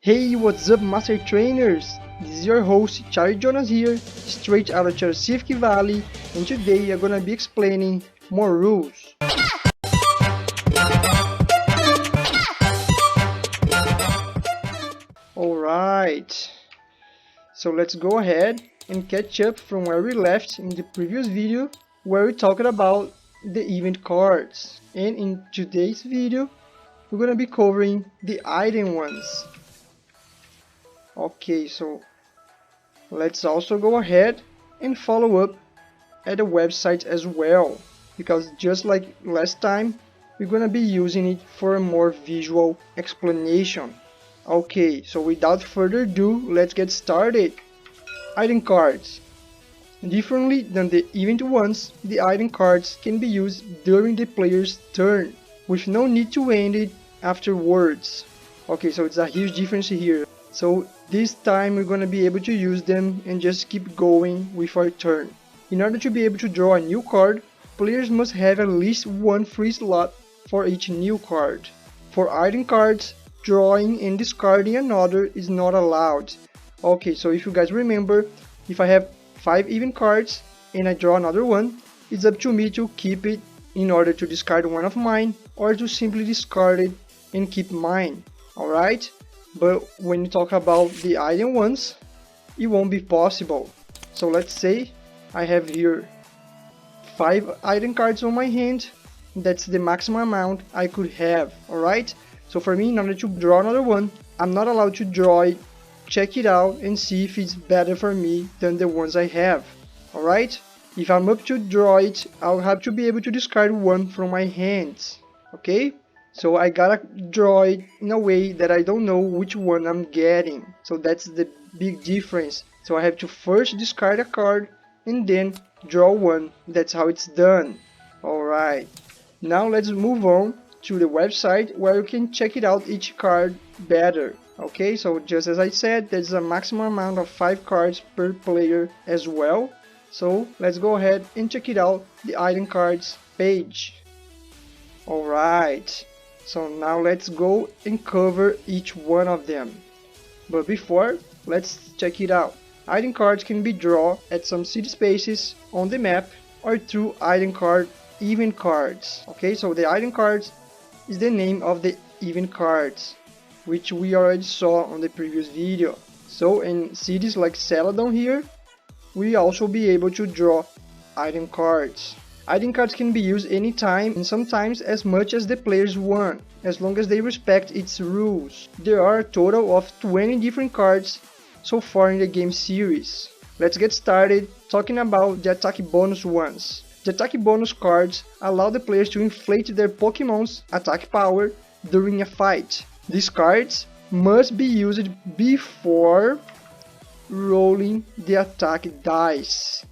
Hey, what's up, Master Trainers? This is your host, Charlie Jonas here, straight out of Charcific Valley, and today I'm gonna be explaining more rules. Alright, so let's go ahead and catch up from where we left in the previous video, where we talked about the event cards. And in today's video, we're gonna be covering the item ones. Okay, so let's also go ahead and follow up at the website as well, because just like last time, we're gonna be using it for a more visual explanation. Okay, so without further ado, let's get started. Item cards. Differently than the event ones, the item cards can be used during the player's turn, with no need to end it afterwards. Okay, so it's a huge difference here. So this time we're gonna be able to use them and just keep going with our turn. In order to be able to draw a new card, players must have at least one free slot for each new card. For item cards, drawing and discarding another is not allowed. Okay, so if you guys remember, if I have 5 event cards and I draw another one, it's up to me to keep it in order to discard one of mine, or to simply discard it and keep mine. Alright? But when you talk about the item ones, it won't be possible. So let's say I have here 5 item cards on my hand. That's the maximum amount I could have. Alright? So for me, in order to draw another one, I'm not allowed to draw it, check it out, and see if it's better for me than the ones I have. Alright? If I'm up to draw it, I'll have to be able to discard one from my hands. Okay? So I gotta draw it in a way that I don't know which one I'm getting. So that's the big difference. So I have to first discard a card and then draw one. That's how it's done. Alright. Now let's move on to the website where you can check it out each card better. Okay, so just as I said, there's a maximum amount of 5 cards per player as well. So let's go ahead and check it out, the item cards page. Alright. So now let's go and cover each one of them. But before, let's check it out. Item cards can be drawn at some city spaces on the map or through item card event cards. Okay, so the item cards is the name of the event cards, which we already saw on the previous video. So in cities like Celadon here, we also be able to draw item cards. Item cards can be used anytime and sometimes as much as the players want, as long as they respect its rules. There are a total of 20 different cards so far in the game series. Let's get started talking about the attack bonus ones. The attack bonus cards allow the players to inflate their Pokemon's attack power during a fight. These cards must be used before rolling the attack dice.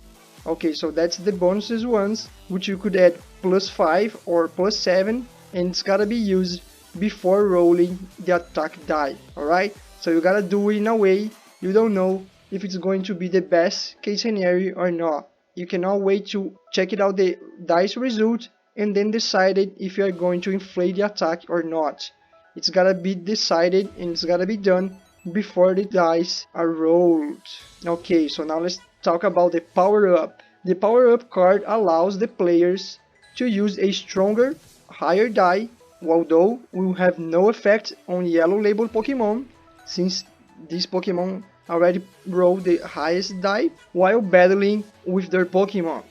Okay, so that's the bonuses ones, which you could add +5 or +7, and it's gotta be used before rolling the attack die. Alright, so you gotta do it in a way you don't know if it's going to be the best case scenario or not. You cannot wait to check it out the dice result and then decide if you are going to inflate the attack or not. It's gotta be decided and it's gotta be done before the dice are rolled. Okay, so now let's talk about the power up. The power up card allows the players to use a stronger, higher die, although will have no effect on yellow labeled Pokemon, since these Pokemon already rolled the highest die while battling with their Pokemon.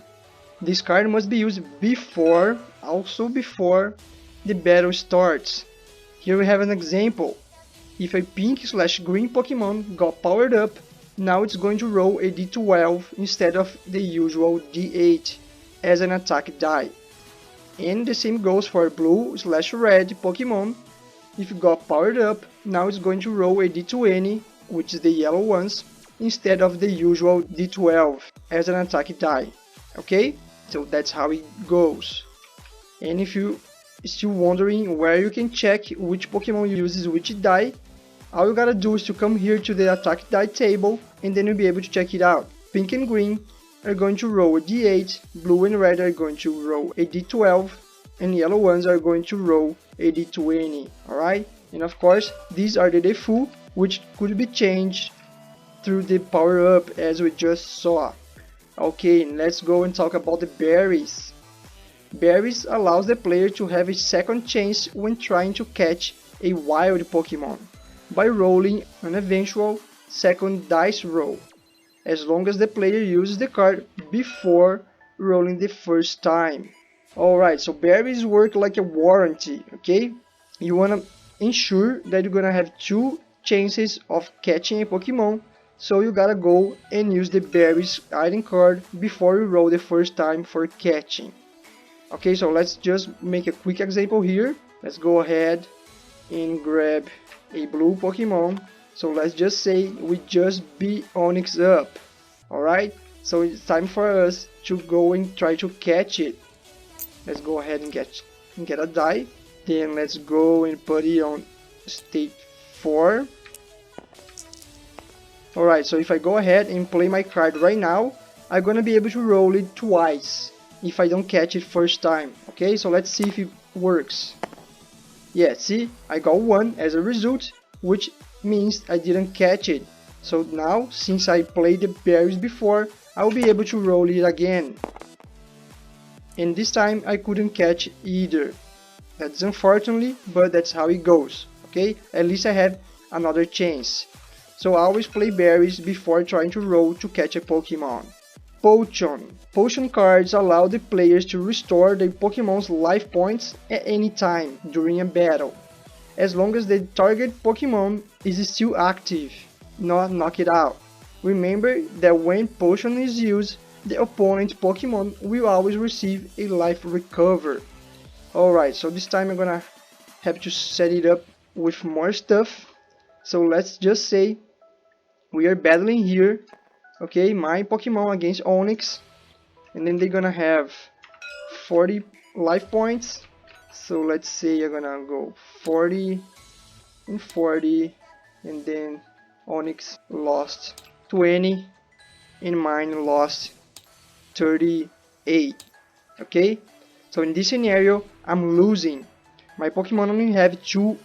This card must be used before the battle starts. Here we have an example. If a pink/green Pokemon got powered up, now it's going to roll a d12 instead of the usual d8 as an attack die. And the same goes for blue/red Pokemon. If it got powered up, now it's going to roll a d20, which is the yellow ones, instead of the usual d12 as an attack die. Okay, so that's how it goes. And if you still wondering where you can check which Pokemon uses which die, all you gotta do is to come here to the attack die table and then you'll be able to check it out. Pink and green are going to roll a d8, blue and red are going to roll a d12, and yellow ones are going to roll a d20. Alright? And of course, these are the default which could be changed through the power up as we just saw. Okay, let's go and talk about the berries. Berries allows the player to have a second chance when trying to catch a wild Pokemon by rolling an eventual second dice roll, as long as the player uses the card before rolling the first time. Alright, so berries work like a warranty, okay? You wanna ensure that you're gonna have 2 chances of catching a Pokemon, so you gotta go and use the berries item card before you roll the first time for catching. Okay, so let's just make a quick example here. Let's go ahead and grab a blue Pokemon. So let's just say we just beat Onix up. Alright, so it's time for us to go and try to catch it. Let's go ahead and get a die. Then let's go and put it on state 4. Alright, so if I go ahead and play my card right now, I'm gonna be able to roll it twice if I don't catch it first time. Okay, so let's see if it works. Yeah, see, I got 1 as a result, which means I didn't catch it. So now, since I played the berries before, I'll be able to roll it again. And this time I couldn't catch either. That's unfortunately, but that's how it goes. Okay, at least I have another chance. So I always play berries before trying to roll to catch a Pokemon. Potion. Potion cards allow the players to restore their Pokemon's life points at any time during a battle, as long as the target Pokemon is still active, not knock it out. Remember that when potion is used, the opponent Pokemon will always receive a life recover. Alright, so this time I'm gonna have to set it up with more stuff. So let's just say we are battling here. Okay, my Pokemon against Onix, and then they're gonna have 40 life points. So let's say you're gonna go 40 and 40, and then Onix lost 20 and mine lost 38. Okay, so in this scenario I'm losing. My Pokemon only have 2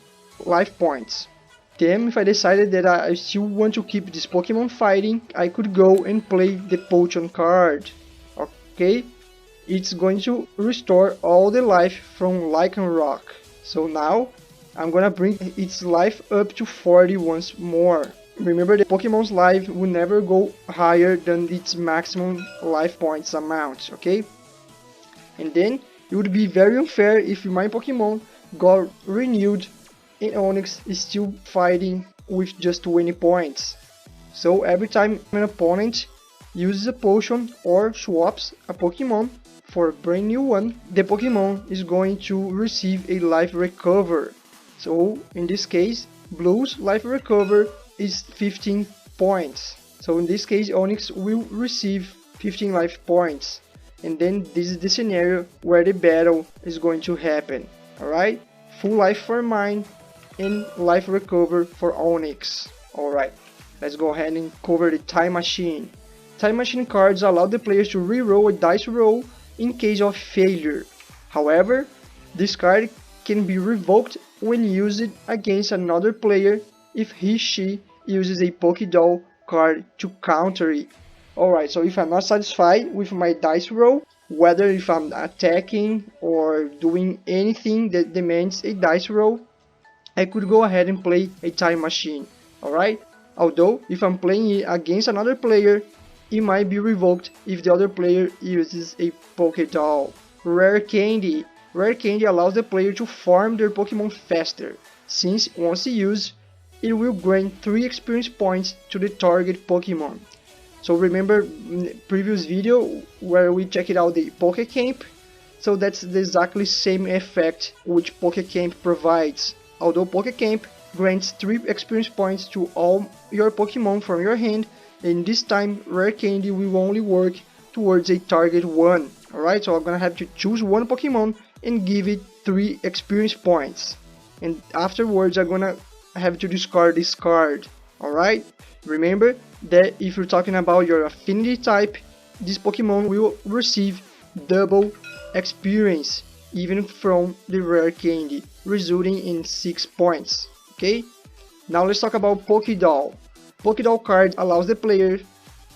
life points. Then if I decided that I still want to keep this Pokemon fighting, I could go and play the Potion card. Okay, it's going to restore all the life from Lycanroc. So now I'm gonna bring its life up to 40 once more. Remember, the Pokemon's life will never go higher than its maximum life points amount, okay? And then it would be very unfair if my Pokemon got renewed and Onix is still fighting with just 20 points. So every time an opponent uses a potion or swaps a Pokemon for a brand new one, the Pokemon is going to receive a life recover. So in this case, Blue's life recover is 15 points. So in this case, Onix will receive 15 life points. And then this is the scenario where the battle is going to happen. Alright? Full life for mine and life recover for Onix. Alright, let's go ahead and cover the Time Machine. Time Machine cards allow the players to reroll a dice roll in case of failure. However, this card can be revoked when used against another player if he/she uses a Poké Doll card to counter it. Alright, so if I'm not satisfied with my dice roll, whether if I'm attacking or doing anything that demands a dice roll, I could go ahead and play a Time Machine. Alright? Although, if I'm playing it against another player, it might be revoked if the other player uses a Poké Doll. Rare Candy. Rare Candy allows the player to farm their Pokemon faster, since once used, it will grant 3 experience points to the target Pokemon. So remember in the previous video where we checked out the Poké Camp? So that's the exactly same effect which Poké Camp provides. Although Poké Camp grants 3 experience points to all your Pokemon from your hand, and this time Rare Candy will only work towards a target one. Alright, so I'm gonna have to choose one Pokemon and give it 3 experience points. And afterwards I'm gonna have to discard this card. Alright, remember that if you're talking about your affinity type, this Pokemon will receive double experience even from the Rare Candy, resulting in 6 points. Okay, Now let's talk about Poké Doll. Poké Doll card allows the player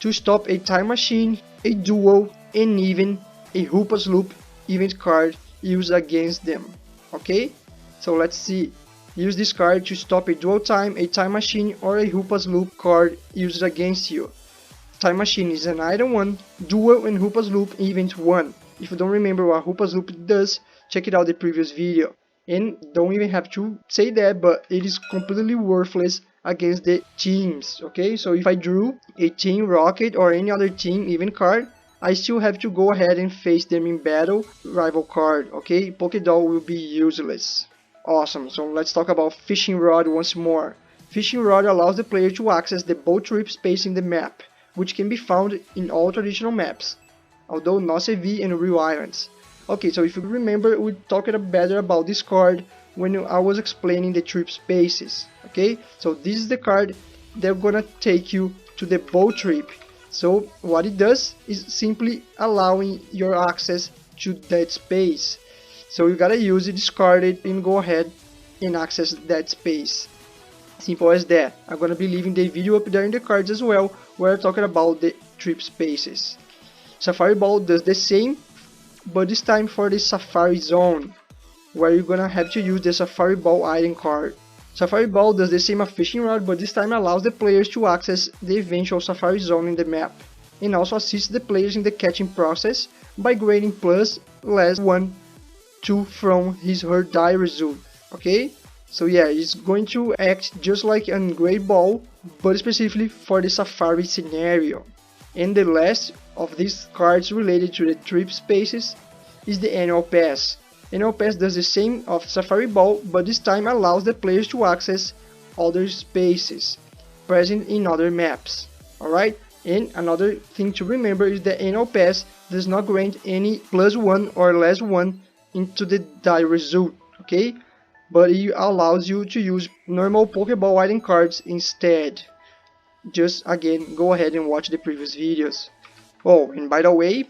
to stop a time machine, a duel, and even a Hoopas Loop event card used against them. Okay, so let's see. Use this card to stop a duel time, a time machine, or a Hoopas Loop card used against you. Time machine is an item 1, duel and Hoopas Loop event 1. If you don't remember what Hoopas Loop does, check it out the previous video. And don't even have to say that, but it is completely worthless against the teams. Okay, so if I drew a Team Rocket or any other team event card, I still have to go ahead and face them in battle rival card. Okay, Poké Doll will be useless. Awesome, so let's talk about Fishing Rod once more. Fishing Rod allows the player to access the boat trip space in the map, which can be found in all traditional maps, although not CV and Real Islands. Okay, so if you remember, we talked better about this card when I was explaining the trip spaces. Okay, so this is the card that's gonna take you to the boat trip. So what it does is simply allowing your access to that space. So you gotta use it, discard it, and go ahead and access that space. Simple as that. I'm gonna be leaving the video up there in the cards as well, where I'm talking about the trip spaces. Safai Ball does the same, but this time for the Safari Zone, where you're gonna have to use the Safari Ball item card. Safari Ball does the same as Fishing Rod, but this time allows the players to access the eventual Safari Zone in the map, and also assists the players in the catching process by grading plus less 1 2 from his or her die result. Okay, so yeah, it's going to act just like an Great Ball, but specifically for the Safari scenario. And the last of these cards related to the trip spaces is the Annual Pass. Annual Pass does the same of Safari Ball, but this time allows the players to access other spaces present in other maps. Alright, and another thing to remember is the Annual Pass does not grant any plus 1 or less 1 into the die result, okay, but it allows you to use normal Pokeball item cards instead. Just again, go ahead and watch the previous videos. Oh, and by the way,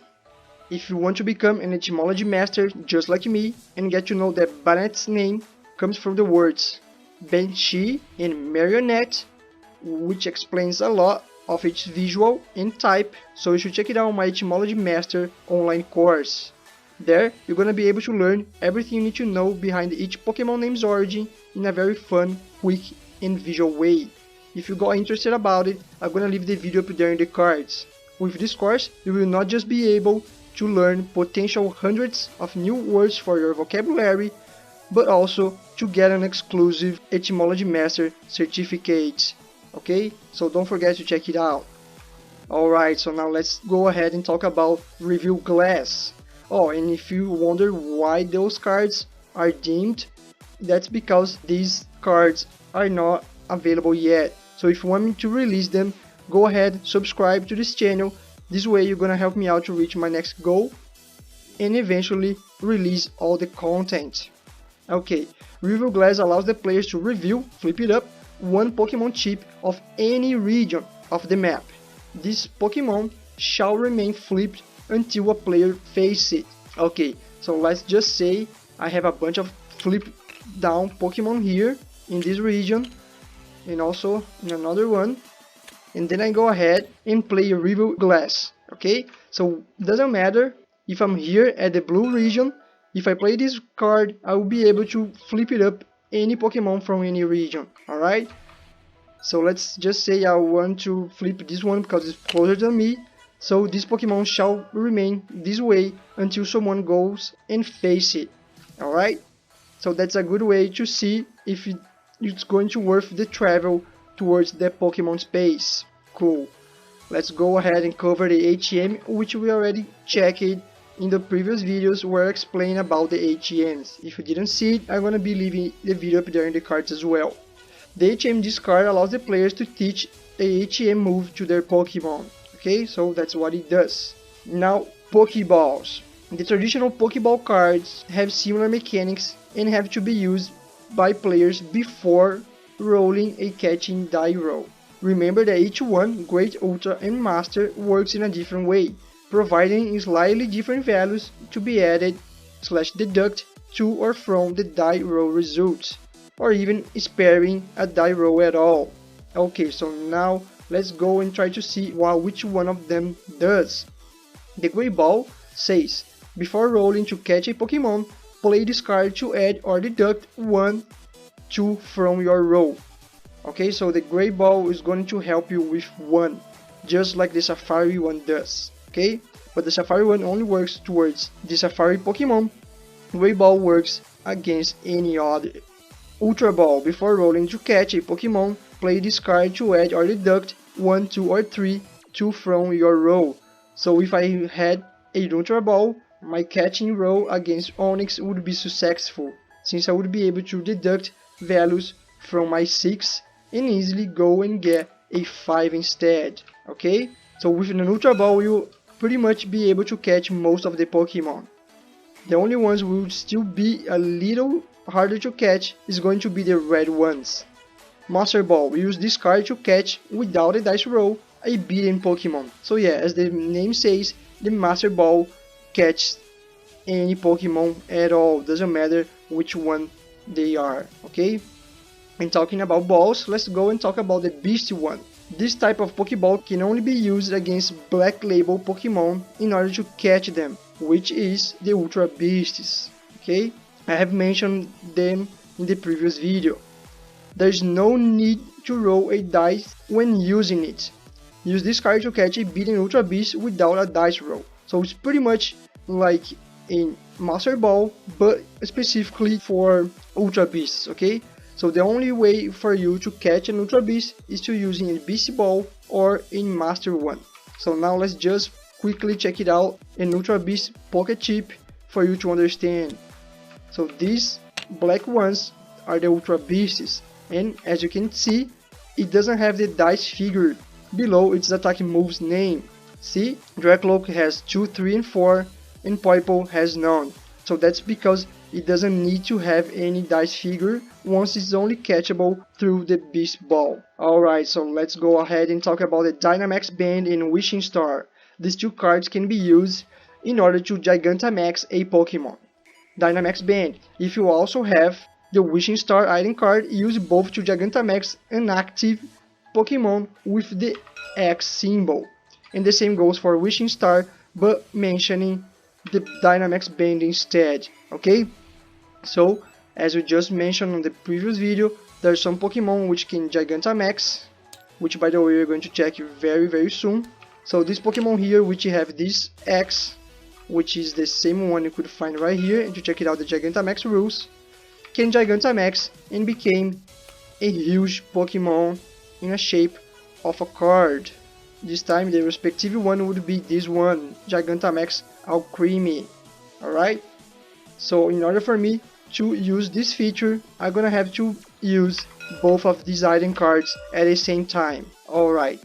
if you want to become an etymology master just like me and get to know that Banet's name comes from the words Banshee and Marionette, which explains a lot of its visual and type, so you should check it out on my Etymology Master online course. There, you're gonna be able to learn everything you need to know behind each Pokemon name's origin in a very fun, quick, and visual way. If you got interested about it, I'm gonna leave the video up there in the cards. With this course, you will not just be able to learn potential hundreds of new words for your vocabulary, but also to get an exclusive Etymology Master certificate. Okay, so don't forget to check it out. Alright, so now let's go ahead and talk about Review Glass. Oh, and if you wonder why those cards are deemed, that's because these cards are not available yet. So if you want me to release them, go ahead, subscribe to this channel. This way you're gonna help me out to reach my next goal and eventually release all the content. Okay, Review Glass allows the players to review, flip it up, one Pokemon chip of any region of the map. This Pokemon shall remain flipped until a player faces it. Okay, so let's just say I have a bunch of flip down Pokemon here in this region and also in another one, and then I go ahead and play a Review Glass. Okay, so doesn't matter if I'm here at the blue region, if I play this card I will be able to flip it up any Pokemon from any region. Alright, so let's just say I want to flip this one because it's closer than me. So this Pokemon shall remain this way until someone goes and face it. Alright? So that's a good way to see if it's going to worth the travel towards the Pokemon space. Cool. Let's go ahead and cover the ATM, which we already checked in the previous videos where I explained about the ATMs. If you didn't see it, I'm gonna be leaving the video up there in the cards as well. The ATM discard allows the players to teach the ATM move to their Pokemon. Okay, so that's what it does. Now, Poké Balls. The traditional Pokeball cards have similar mechanics and have to be used by players before rolling a catching die roll. Remember that each one, Great, Ultra and Master, works in a different way, providing slightly different values to be added/deduct to or from the die roll results. or even sparing a die roll at all. Okay, so now let's go and try to see which one of them does. The Great Ball says, before rolling to catch a Pokemon, play this card to add or deduct 1, 2 from your roll. Okay, so the Great Ball is going to help you with 1, just like the Safari one does. Okay, but the Safari one only works towards the Safari Pokemon. Great Ball works against any other. Ultra Ball, before rolling to catch a Pokemon, play this card to add or deduct 1, 2 or 3, 2 from your roll. So if I had a Ultra Ball, my catching roll against Onix would be successful, since I would be able to deduct values from my 6 and easily go and get a 5 instead. Okay? So with an Ultra Ball, you'll pretty much be able to catch most of the Pokemon. The only ones who will still be a little harder to catch is going to be the red ones. Master Ball, we use this card to catch, without a dice roll, a beaten Pokemon. So yeah, as the name says, the Master Ball catches any Pokemon at all, doesn't matter which one they are, okay? And talking about balls, let's go and talk about the Beast one. This type of Pokeball can only be used against Black Label Pokemon in order to catch them, which is the Ultra Beasts, okay? I have mentioned them in the previous video. There's no need to roll a dice when using it. Use this card to catch a beaten Ultra Beast without a dice roll. So it's pretty much like a Master Ball, but specifically for Ultra Beasts, okay? So the only way for you to catch an Ultra Beast is to using a Beast Ball or a Master one. So now let's just quickly check it out, an Ultra Beast Poké Chip for you to understand. So these black ones are the Ultra Beasts, and as you can see, it doesn't have the dice figure below its attack move's name. See, Dracloak has 2, 3 and 4, and Poipole has none. So that's because it doesn't need to have any dice figure once it's only catchable through the Beast Ball. Alright, so let's go ahead and talk about the Dynamax Band and Wishing Star. These two cards can be used in order to Gigantamax a Pokemon. Dynamax Band, if you also have the Wishing Star item card, use both to Gigantamax an active Pokemon with the X symbol. And the same goes for Wishing Star, but mentioning the Dynamax Band instead, okay? So, as we just mentioned on the previous video, there are some Pokemon which can Gigantamax, which by the way we're going to check very soon. So this Pokemon here, which have this X, which is the same one you could find right here, and to check it out the Gigantamax rules, can Gigantamax and became a huge Pokemon in a shape of a card. This time the respective one would be this one, Gigantamax Alcremie. Alright? So in order for me to use this feature, I'm gonna have to use both of these item cards at the same time. Alright.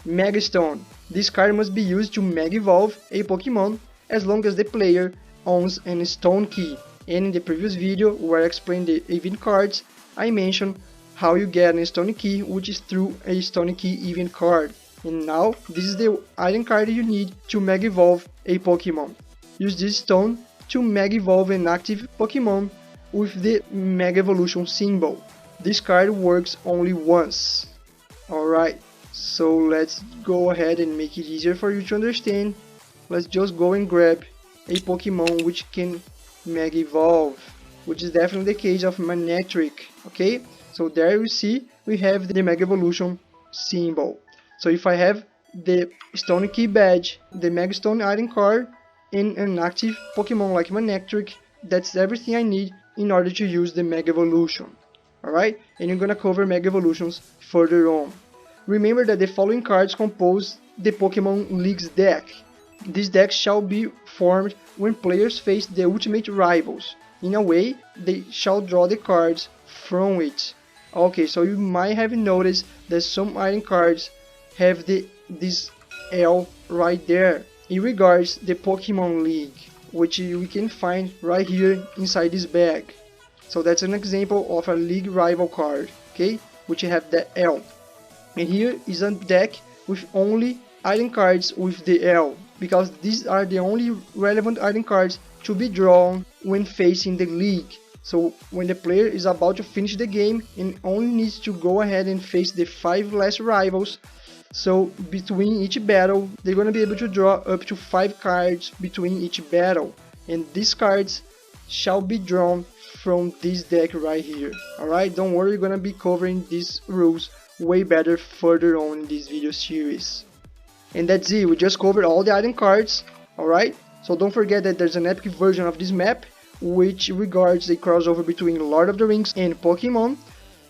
Mega Stone. This card must be used to Mega Evolve a Pokemon as long as the player owns an Stone Key. And in the previous video where I explained the event cards, I mentioned how you get a Stone Key, which is through a Stone Key event card. And now this is the item card you need to Mega Evolve a Pokemon. Use this stone to Mega Evolve an active Pokemon with the Mega Evolution symbol. This card works only once. Alright, so let's go ahead and make it easier for you to understand. Let's just go and grab a Pokemon which can Mega Evolve, which is definitely the case of Manectric, okay? So there you see we have the Mega Evolution symbol. So if I have the Stone Key badge, the Mega Stone item card, and an active Pokemon like Manectric, that's everything I need in order to use the Mega Evolution. Alright, and you're gonna cover Mega Evolutions further on. Remember that the following cards compose the Pokemon League's deck. This deck shall be formed when players face the ultimate rivals. In a way, they shall draw the cards from it. Okay, so you might have noticed that some item cards have this L right there. It regards the Pokemon League, which we can find right here inside this bag. So that's an example of a League rival card, okay, which have the L. And here is a deck with only item cards with the L, because these are the only relevant item cards to be drawn when facing the League. So when the player is about to finish the game and only needs to go ahead and face the 5 last rivals, so between each battle they're gonna be able to draw up to 5 cards between each battle, and these cards shall be drawn from this deck right here. Alright, don't worry, we're gonna be covering these rules way better further on in this video series. And that's it, we just covered all the item cards. Alright, so don't forget that there's an epic version of this map which regards a crossover between Lord of the Rings and Pokemon.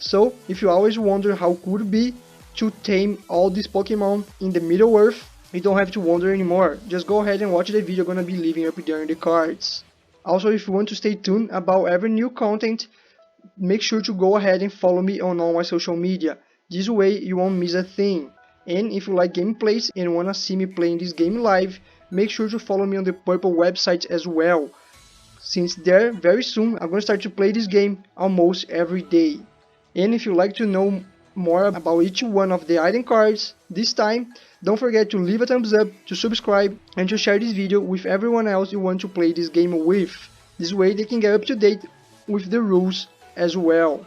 So if you always wonder how cool it would be to tame all these Pokemon in the Middle Earth, you don't have to wonder anymore. Just go ahead and watch the video, gonna be leaving up there in the cards. Also, if you want to stay tuned about every new content, make sure to go ahead and follow me on all my social media. This way you won't miss a thing. And if you like gameplays and wanna see me playing this game live, make sure to follow me on the Purple website as well, since there very soon I'm gonna start to play this game almost every day. And if you like to know more about each one of the item cards this time, don't forget to leave a thumbs up, to subscribe, and to share this video with everyone else you want to play this game with. This way they can get up to date with the rules as well.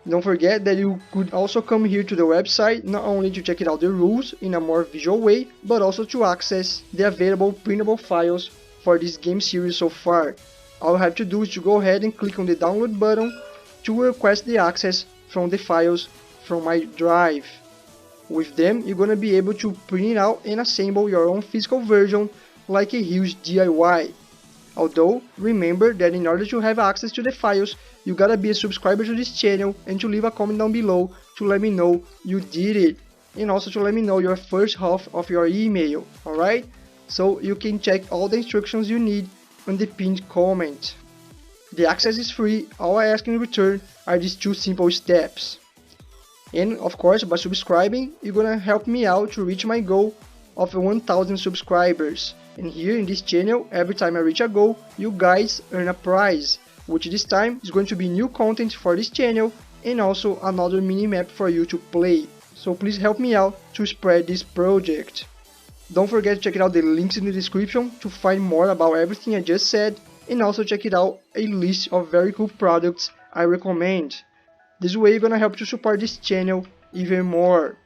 Don't forget that you could also come here to the website not only to check out the rules in a more visual way, but also to access the available printable files for this game series so far. All you have to do is to go ahead and click on the download button to request the access from the files from my drive. With them, you're gonna be able to print out and assemble your own physical version like a huge DIY. Although, remember that in order to have access to the files, you gotta be a subscriber to this channel and to leave a comment down below to let me know you did it. And also to let me know your first half of your email, alright? So you can check all the instructions you need on the pinned comment. The access is free, all I ask in return are these 2 simple steps. And of course, by subscribing, you're gonna help me out to reach my goal of 1000 subscribers. And here in this channel, every time I reach a goal, you guys earn a prize, which this time is going to be new content for this channel and also another mini map for you to play. So please help me out to spread this project. Don't forget to check out the links in the description to find more about everything I just said, and also check it out a list of very cool products I recommend. This way you're gonna help to support this channel even more.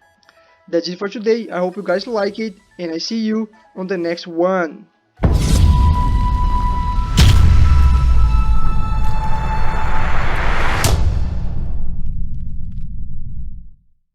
That's it for today, I hope you guys like it, and I see you on the next one.